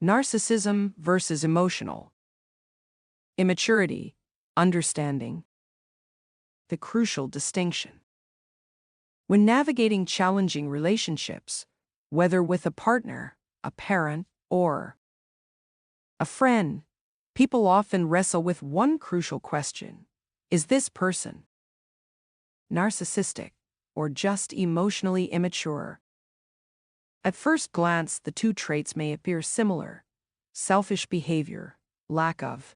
Narcissism versus emotional. Immaturity, understanding. The crucial distinction. When navigating challenging relationships, whether with a partner, a parent, or a friend, people often wrestle with one crucial question: is this person narcissistic or just emotionally immature? At first glance, the two traits may appear similar: selfish behavior, lack of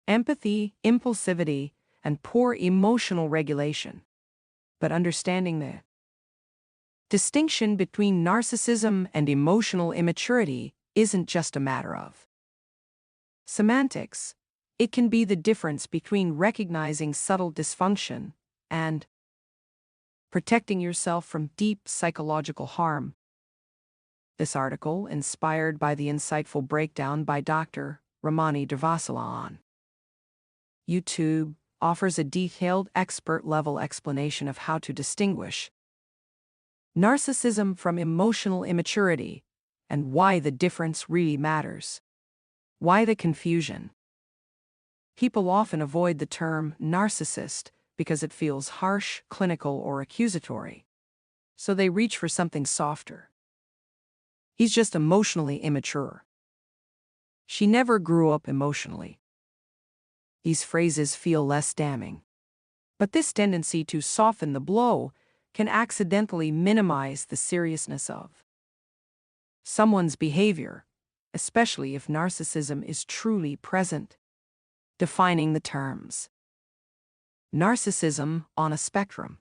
empathy, impulsivity, and poor emotional regulation. But understanding the distinction between narcissism and emotional immaturity isn't just a matter of semantics. It can be the difference between recognizing subtle dysfunction and protecting yourself from deep psychological harm. This article, inspired by the insightful breakdown by Dr. Ramani Durvasula on YouTube, offers a detailed, expert-level explanation of how to distinguish narcissism from emotional immaturity and why the difference really matters. Why the confusion? People often avoid the term narcissist because it feels harsh, clinical, or accusatory, so they reach for something softer. He's just emotionally immature. She never grew up emotionally. These phrases feel less damning. But this tendency to soften the blow can accidentally minimize the seriousness of someone's behavior, especially if narcissism is truly present. Defining the terms. Narcissism on a spectrum.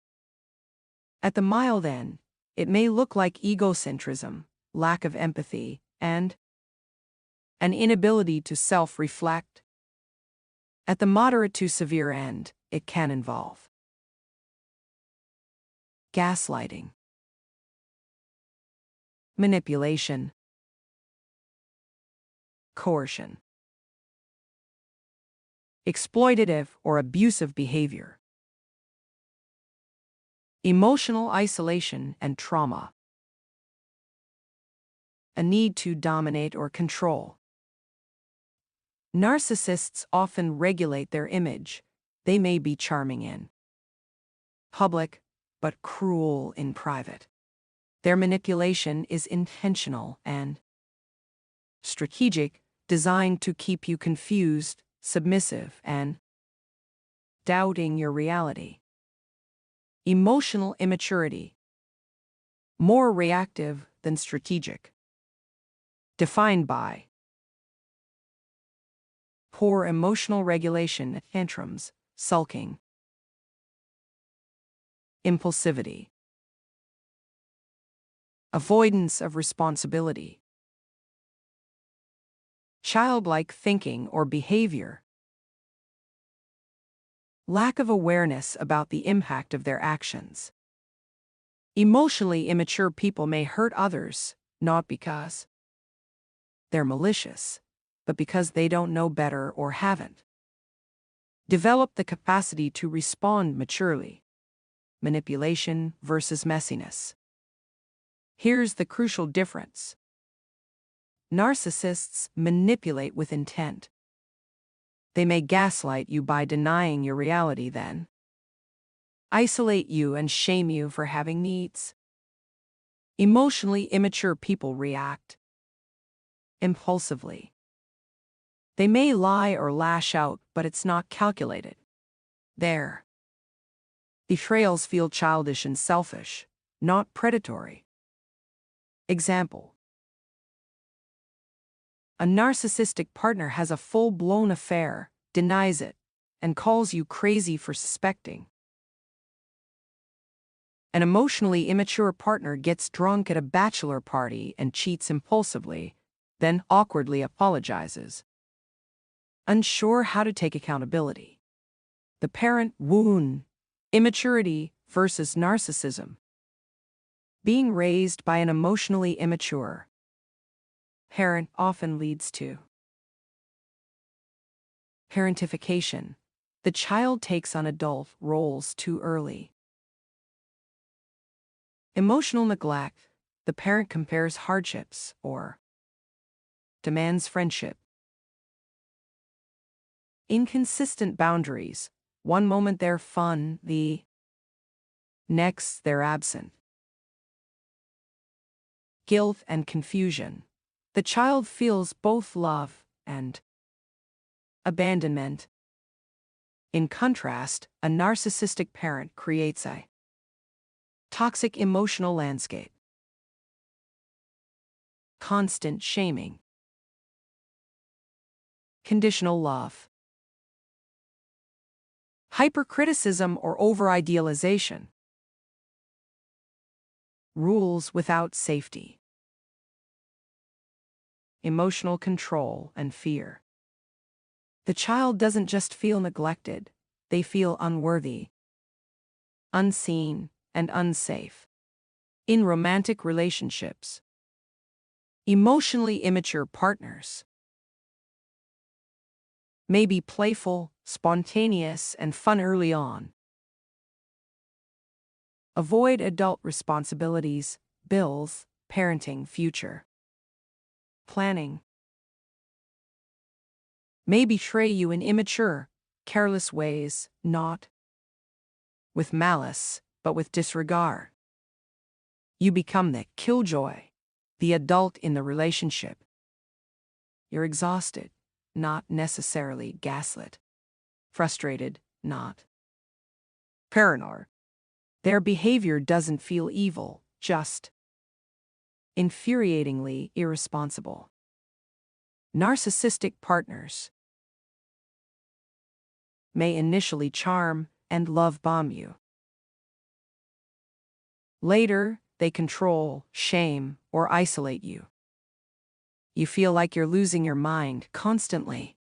At the mild end, it may look like egocentrism, lack of empathy, and an inability to self-reflect. At the moderate to severe end, it can involve gaslighting, manipulation, coercion, exploitative or abusive behavior, emotional isolation and trauma, a need to dominate or control. Narcissists often regulate their image. They may be charming in public, but cruel in private. Their manipulation is intentional and strategic, designed to keep you confused, submissive, and doubting your reality. Emotional immaturity. More reactive than strategic. Defined by poor emotional regulation, tantrums, sulking, impulsivity, avoidance of responsibility, childlike thinking or behavior, lack of awareness about the impact of their actions. Emotionally immature people may hurt others, not because they're malicious, but because they don't know better or haven't developed the capacity to respond maturely. Manipulation versus messiness. Here's the crucial difference. Narcissists manipulate with intent. They may gaslight you by denying your reality, then isolate you and shame you for having needs. Emotionally immature people react impulsively. They may lie or lash out, but it's not calculated. Their betrayals feel childish and selfish, not predatory. Example: a narcissistic partner has a full-blown affair, denies it, and calls you crazy for suspecting. An emotionally immature partner gets drunk at a bachelor party and cheats impulsively, then awkwardly apologizes, unsure how to take accountability. The parent wound. Immaturity versus narcissism. Being raised by an emotionally immature parent often leads to parentification. The child takes on adult roles too early. Emotional neglect. The parent compares hardships or demands friendship. Inconsistent boundaries. One moment they're fun, the next they're absent. Guilt and confusion. The child feels both love and abandonment. In contrast, a narcissistic parent creates a toxic emotional landscape. Constant shaming. Conditional love. Hypercriticism or over-idealization. Rules without safety. Emotional control and fear. The child doesn't just feel neglected, they feel unworthy, unseen, and unsafe. In romantic relationships, emotionally immature partners may be playful, spontaneous, and fun early on. Avoid adult responsibilities, bills, parenting, future planning. May betray you in immature, careless ways, not with malice, but with disregard. You become the killjoy, the adult in the relationship. You're exhausted, not necessarily gaslit. Frustrated, not paranoid. Their behavior doesn't feel evil, just infuriatingly irresponsible. Narcissistic partners may initially charm and love bomb you. Later, they control, shame, or isolate you. You feel like you're losing your mind constantly,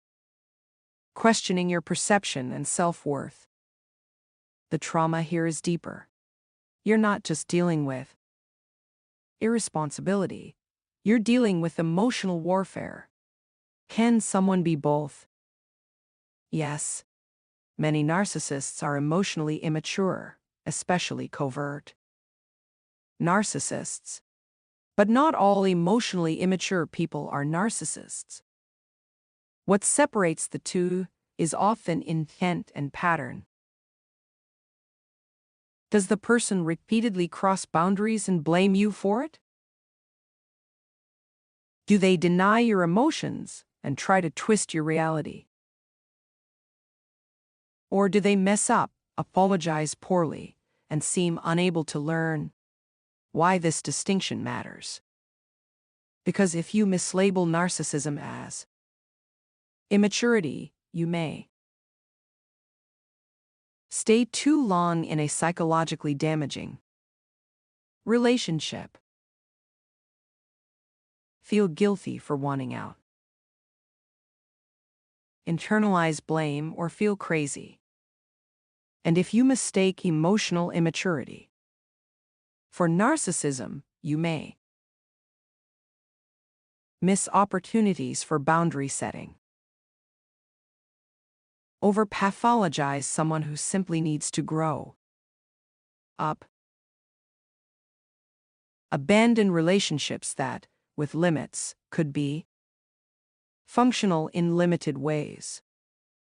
questioning your perception and self-worth. The trauma here is deeper. You're not just dealing with irresponsibility, you're dealing with emotional warfare. Can someone be both? Yes. Many narcissists are emotionally immature, especially covert narcissists. But not all emotionally immature people are narcissists. What separates the two is often intent and pattern. Does the person repeatedly cross boundaries and blame you for it? Do they deny your emotions and try to twist your reality? Or do they mess up, apologize poorly, and seem unable to learn why this distinction matters? Because if you mislabel narcissism as immaturity, you may stay too long in a psychologically damaging relationship. Feel guilty for wanting out. Internalize blame or feel crazy. And if you mistake emotional immaturity for narcissism, you may miss opportunities for boundary setting. Over-pathologize someone who simply needs to grow up. Abandon relationships that, with limits, could be functional in limited ways.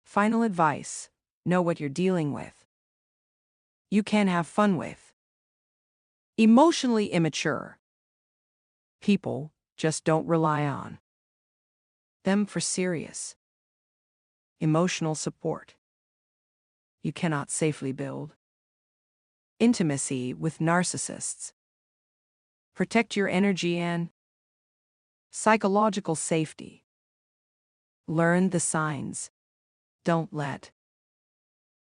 Final advice: know what you're dealing with. You can have fun with emotionally immature people, just don't rely on them for serious emotional support. You cannot safely build intimacy with narcissists. Protect your energy and psychological safety. Learn the signs. Don't let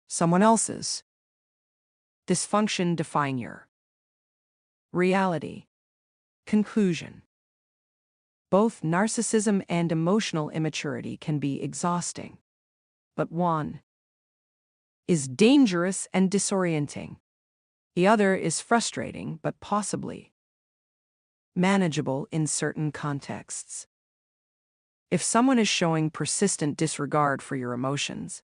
someone else's dysfunction define your reality. Conclusion: both narcissism and emotional immaturity can be exhausting, but one is dangerous and disorienting. The other is frustrating but possibly manageable in certain contexts. If someone is showing persistent disregard for your emotions,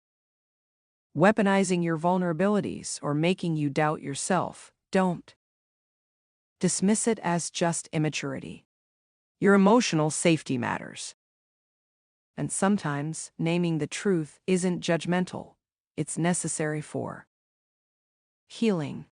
weaponizing your vulnerabilities, or making you doubt yourself, don't dismiss it as just immaturity. Your emotional safety matters. And sometimes, naming the truth isn't judgmental, it's necessary for healing.